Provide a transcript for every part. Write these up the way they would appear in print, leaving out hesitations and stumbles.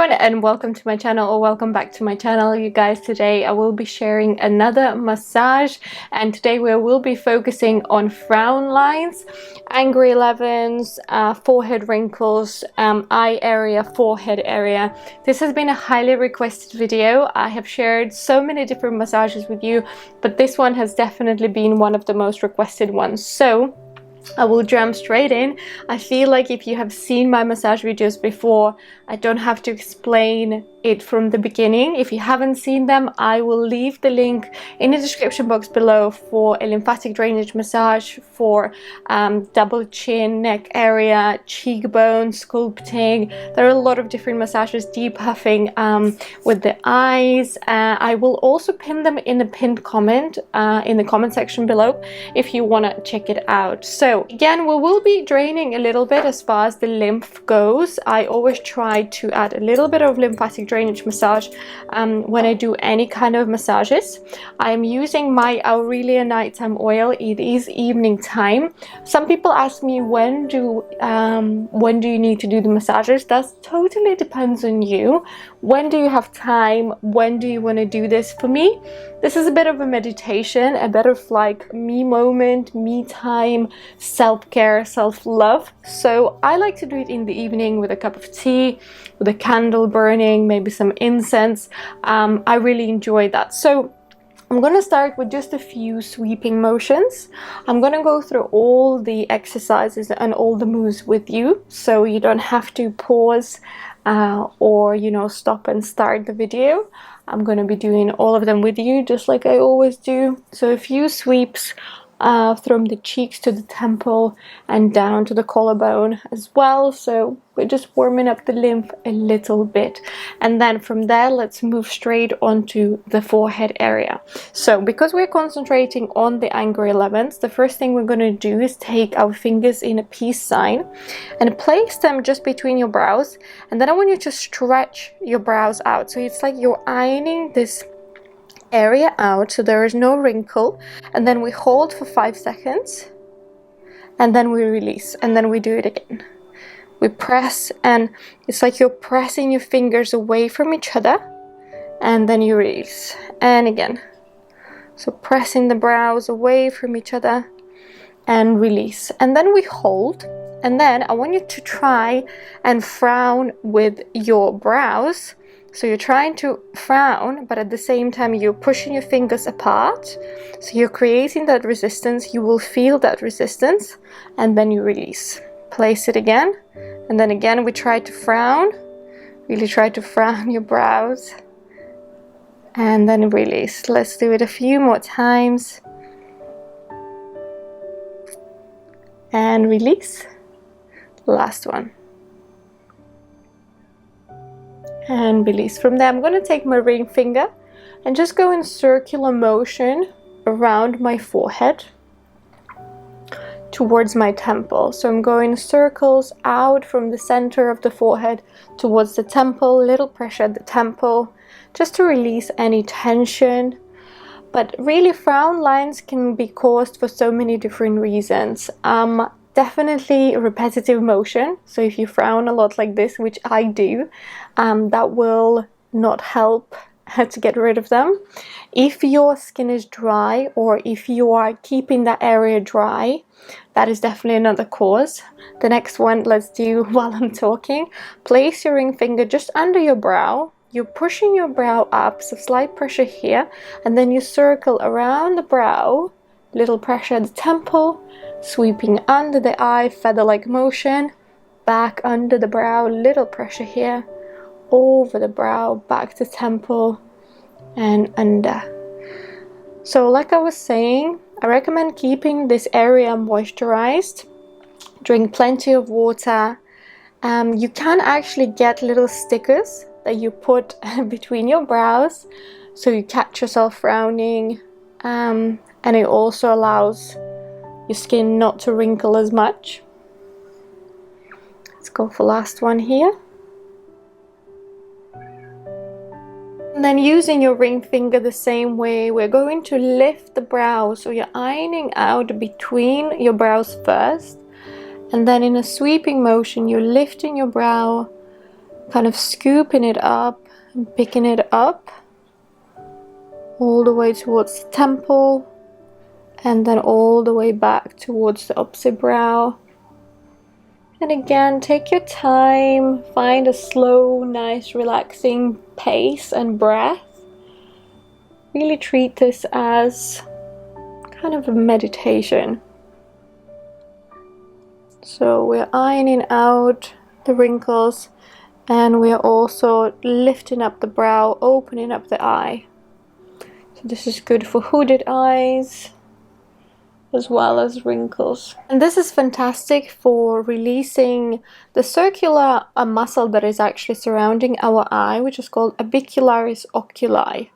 everyone, and welcome to my channel, or welcome back to my channel. You guys, today I will be sharing another massage, and today we will be focusing on frown lines, angry 11s, forehead wrinkles, eye area, forehead area. This has been a highly requested video. I have shared so many different massages with you, but this one has definitely been one of the most requested ones, so I will jump straight in. I feel like if you have seen my massage videos before, I don't have to explain it from the beginning. If you haven't seen them, I will leave the link in the description box below for a lymphatic drainage massage for double chin, neck area, cheekbone sculpting. There are a lot of different massages, depuffing with the eyes. I will also pin them in the pinned comment in the comment section below if you want to check it out. So again, we will be draining a little bit as far as the lymph goes. I always try to add a little bit of lymphatic drainage massage when I do any kind of massages. I'm using my Aurelia nighttime oil. It is evening time. Some people ask me when do you need to do the massages. That totally depends on you. When do you have time? When do you want to do this? For me, this is a bit of a meditation, a bit of like me moment, me time, self-care, self-love. So I like to do it in the evening with a cup of tea, with a candle burning, maybe some incense. I really enjoy that. So I'm going to start with just a few sweeping motions. I'm going to go through all the exercises and all the moves with you, so you don't have to pause or stop and start the video. I'm going to be doing all of them with you, just like I always do. So a few sweeps from the cheeks to the temple and down to the collarbone as well. So we're just warming up the lymph a little bit, and then from there let's move straight onto the forehead area. So because we're concentrating on the angry 11s, the first thing we're going to do is take our fingers in a peace sign and place them just between your brows, and then I want you to stretch your brows out, so it's like you're ironing this area out so there is no wrinkle, and then we hold for 5 seconds and then we release, and then we do it again. We press, and it's like you're pressing your fingers away from each other, and then you release, and again. So pressing the brows away from each other and release, and then we hold, and then I want you to try and frown with your brows. So you're trying to frown, but at the same time you're pushing your fingers apart. So you're creating that resistance. You will feel that resistance, and then you release. Place it again, and then again we try to frown. Really try to frown your brows, and then release. Let's do it a few more times. And release. Last one. And release. From there, I'm going to take my ring finger and just go in circular motion around my forehead towards my temple. So I'm going circles out from the center of the forehead towards the temple, little pressure at the temple, just to release any tension. But really, frown lines can be caused for so many different reasons. Definitely repetitive motion. So if you frown a lot like this, which I do, that will not help to get rid of them. If your skin is dry, or if you are keeping that area dry, that is definitely another cause. The next one, let's do while I'm talking. Place your ring finger just under your brow. You're pushing your brow up, so slight pressure here, and then you circle around the brow, little pressure at the temple, sweeping under the eye, feather-like motion, back under the brow, little pressure here, over the brow, back to temple, and under. So like I was saying, I recommend keeping this area moisturized. Drink plenty of water. You can actually get little stickers that you put between your brows, so you catch yourself frowning, and it also allows your skin not to wrinkle as much. Let's go for last one here. And then using your ring finger the same way, we're going to lift the brows. So you're ironing out between your brows first, and then in a sweeping motion you're lifting your brow kind of scooping it up and picking it up all the way towards the temple, and then all the way back towards the opposite brow. And again, take your time, find a slow, nice, relaxing pace and breath. Really treat this as kind of a meditation. So we're ironing out the wrinkles, and we're also lifting up the brow, opening up the eye. So this is good for hooded eyes as well as wrinkles. And this is fantastic for releasing the circular muscle that is actually surrounding our eye, which is called orbicularis oculi.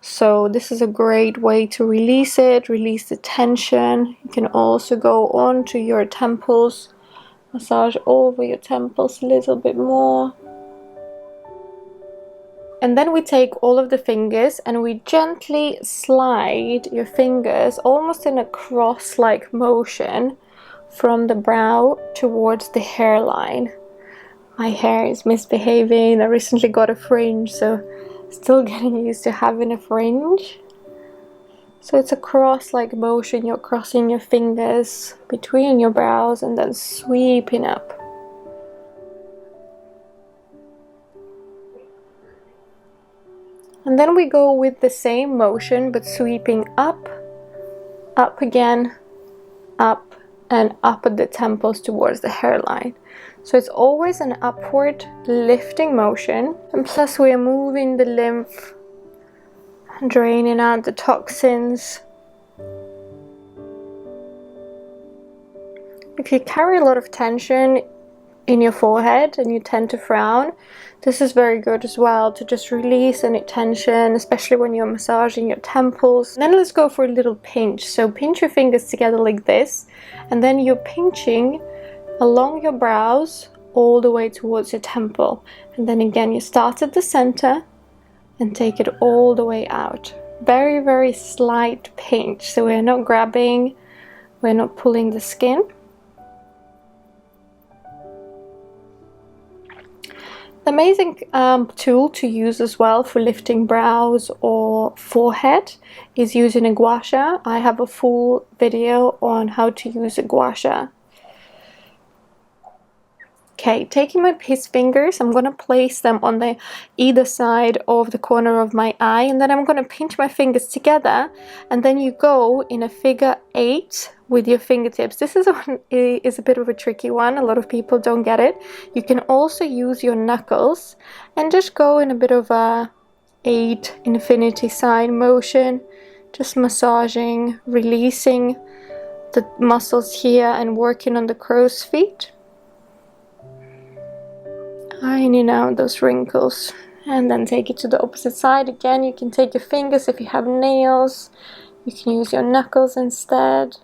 So this is a great way to release it, release the tension. You can also go on to your temples, massage over your temples a little bit more. And then we take all of the fingers and we gently slide your fingers almost in a cross-like motion from the brow towards the hairline. My hair is misbehaving. I recently got a fringe, so still getting used to having a fringe. So it's a cross-like motion. You're crossing your fingers between your brows and then sweeping up. And then we go with the same motion, but sweeping up, up again, up, and up at the temples towards the hairline. So it's always an upward lifting motion. And plus we are moving the lymph, draining out the toxins. If you carry a lot of tension in your forehead and you tend to frown, this is very good as well to just release any tension, especially when you're massaging your temples. And then let's go for a little pinch. So pinch your fingers together like this, and then you're pinching along your brows all the way towards your temple. And then again, you start at the center and take it all the way out. Very, very slight pinch. So we're not grabbing, we're not pulling the skin. The amazing tool to use as well for lifting brows or forehead is using a gua sha. I have a full video on how to use a gua sha. Okay, taking my fingers, I'm going to place them on the either side of the corner of my eye, and then I'm going to pinch my fingers together, and then you go in a figure 8 with your fingertips. This is a bit of a tricky one. A lot of people don't get it. You can also use your knuckles and just go in a bit of a 8 infinity sign motion, just massaging, releasing the muscles here and working on the crow's feet. Ironing out those wrinkles, and then take it to the opposite side. Again, you can take your fingers. If you have nails, you can use your knuckles instead.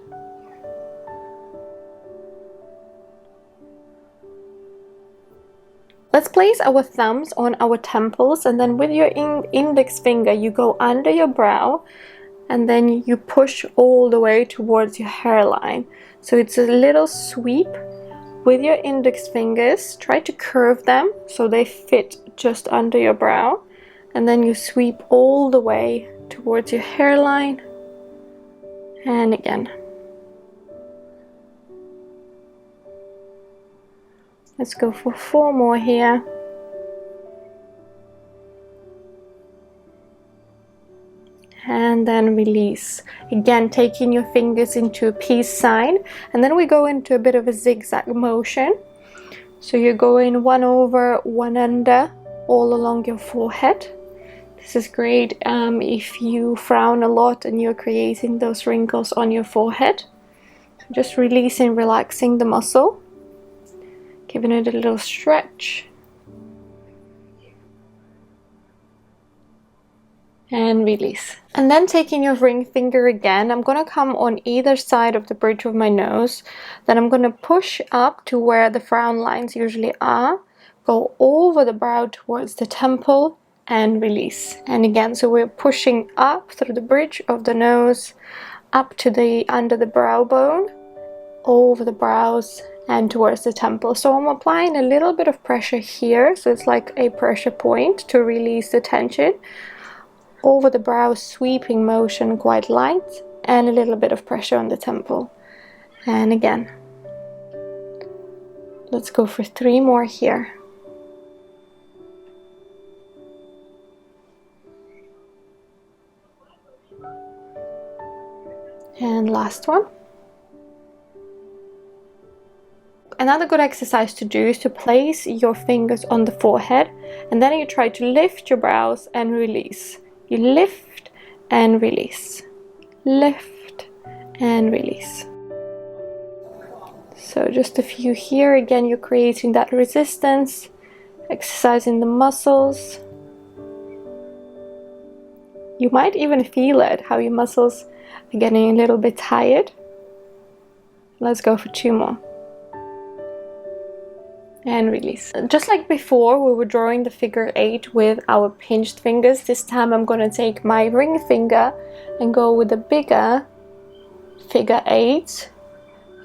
Let's place our thumbs on our temples, and then with your index finger you go under your brow, and then you push all the way towards your hairline. So it's a little sweep. With your index fingers, try to curve them so they fit just under your brow, and then you sweep all the way towards your hairline, and again. Let's go for 4 more here. And then release. Again, taking your fingers into a peace sign, and then we go into a bit of a zigzag motion. So you're going 1 over, 1 under, all along your forehead. This is great if you frown a lot and you're creating those wrinkles on your forehead. So just releasing, relaxing the muscle, giving it a little stretch. And release. And then taking your ring finger again, I'm going to come on either side of the bridge of my nose. Then I'm going to push up to where the frown lines usually are, go over the brow towards the temple, and release. And again, so we're pushing up through the bridge of the nose, up to the under the brow bone, over the brows, and towards the temple. So I'm applying a little bit of pressure here, so it's like a pressure point to release the tension. Over the brow, sweeping motion, quite light, and a little bit of pressure on the temple. And again, let's go for 3 more here. And last one. Another good exercise to do is to place your fingers on the forehead, and then you try to lift your brows and release. You lift and release, lift and release. So just a few here. Again, you're creating that resistance, exercising the muscles. You might even feel it, how your muscles are getting a little bit tired. Let's go for 2 more. And release. Just like before, we were drawing the figure 8 with our pinched fingers. This time I'm going to take my ring finger and go with the bigger figure 8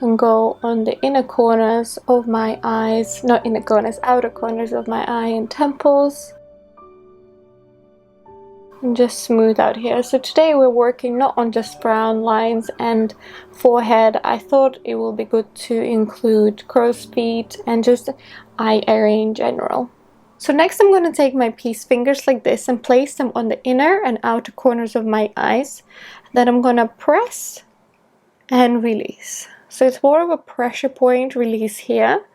and go on the inner corners of my eyes, not inner corners, outer corners of my eye and temples. And just smooth out here. So today we're working not on just frown lines and forehead. I thought it will be good to include crow's feet and just eye area in general. So next I'm going to take my peace fingers like this and place them on the inner and outer corners of my eyes. Then I'm going to press and release. So it's more of a pressure point release here.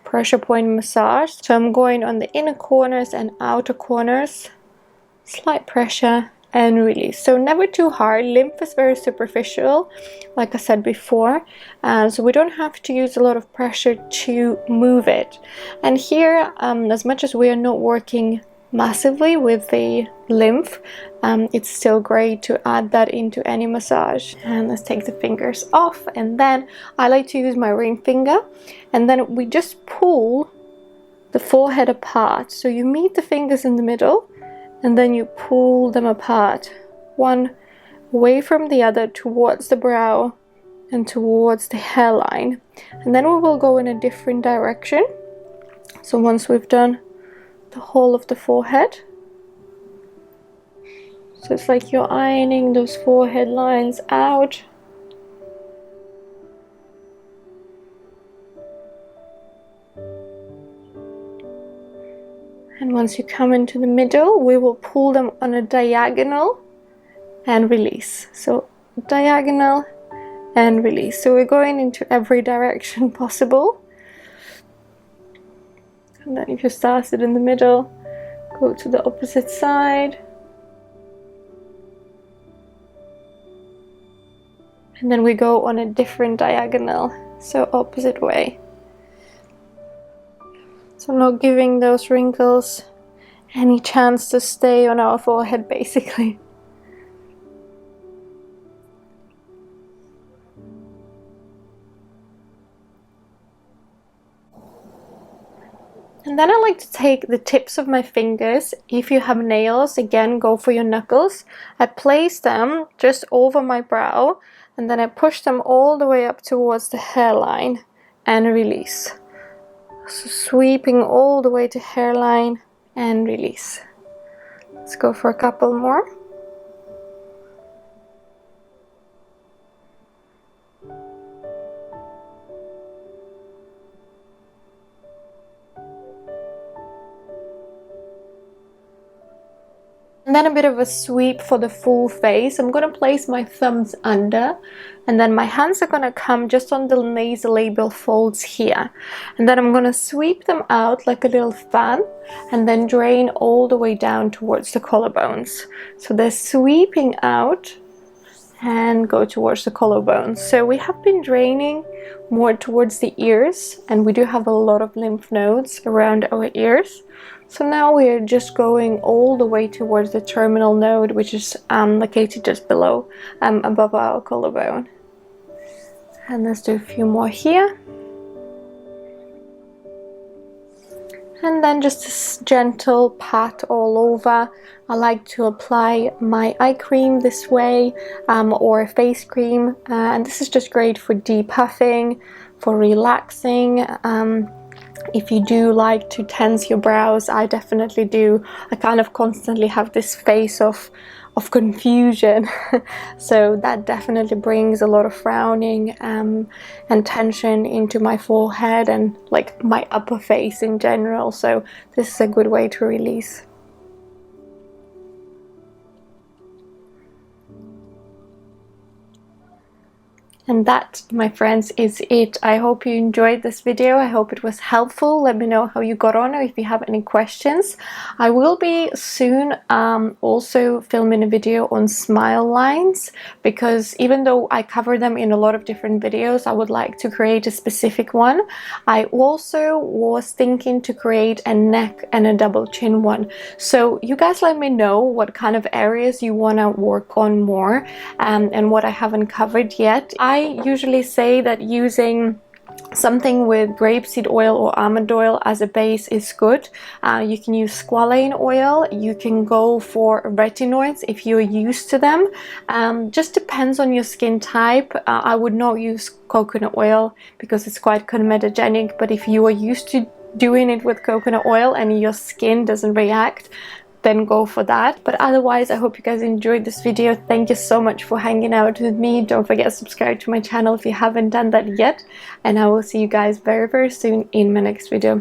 Pressure point massage. So I'm going on the inner corners and outer corners. Slight pressure and release. So never too hard. Lymph is very superficial, like I said before, so we don't have to use a lot of pressure to move it. And here, as much as we are not working massively with the lymph, it's still great to add that into any massage. And let's take the fingers off, and then I like to use my ring finger, and then we just pull the forehead apart. So you meet the fingers in the middle, and then you pull them apart, one away from the other towards the brow and towards the hairline. And then we will go in a different direction. So once we've done the whole of the forehead, so it's like you're ironing those forehead lines out. And once you come into the middle, we will pull them on a diagonal and release. So diagonal and release. So we're going into every direction possible. And then if you started in the middle, go to the opposite side. And then we go on a different diagonal, so opposite way. So not giving those wrinkles any chance to stay on our forehead, basically. And then I like to take the tips of my fingers. If you have nails, again, go for your knuckles. I place them just over my brow, and then I push them all the way up towards the hairline and release. So sweeping all the way to hairline and release. Let's go for a couple more. And then a bit of a sweep for the full face. I'm going to place my thumbs under, and then my hands are going to come just on the nasolabial folds here. And then I'm going to sweep them out like a little fan, and then drain all the way down towards the collarbones. So they're sweeping out and go towards the collarbones. So we have been draining more towards the ears, and we do have a lot of lymph nodes around our ears. So now we are just going all the way towards the terminal node, which is located just below, above our collarbone. And let's do a few more here. And then just a gentle pat all over. I like to apply my eye cream this way, or a face cream. And this is just great for depuffing, for relaxing. If you do like to tense your brows, I definitely do. I kind of constantly have this face of confusion so that definitely brings a lot of frowning and tension into my forehead and like my upper face in general, so this is a good way to release. And that, my friends, is it. I hope you enjoyed this video. I hope it was helpful. Let me know how you got on or if you have any questions. I will be soon also filming a video on smile lines, because even though I cover them in a lot of different videos, I would like to create a specific one. I also was thinking to create a neck and a double chin one. So you guys let me know what kind of areas you want to work on more and what I haven't covered yet. I usually say that using something with grapeseed oil or almond oil as a base is good. You can use squalane oil, you can go for retinoids if you're used to them. Just depends on your skin type. I would not use coconut oil because it's quite comedogenic, but if you are used to doing it with coconut oil and your skin doesn't react, then go for that. But otherwise, I hope you guys enjoyed this video. Thank you so much for hanging out with me. Don't forget to subscribe to my channel if you haven't done that yet, and I will see you guys very soon in my next video.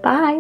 Bye.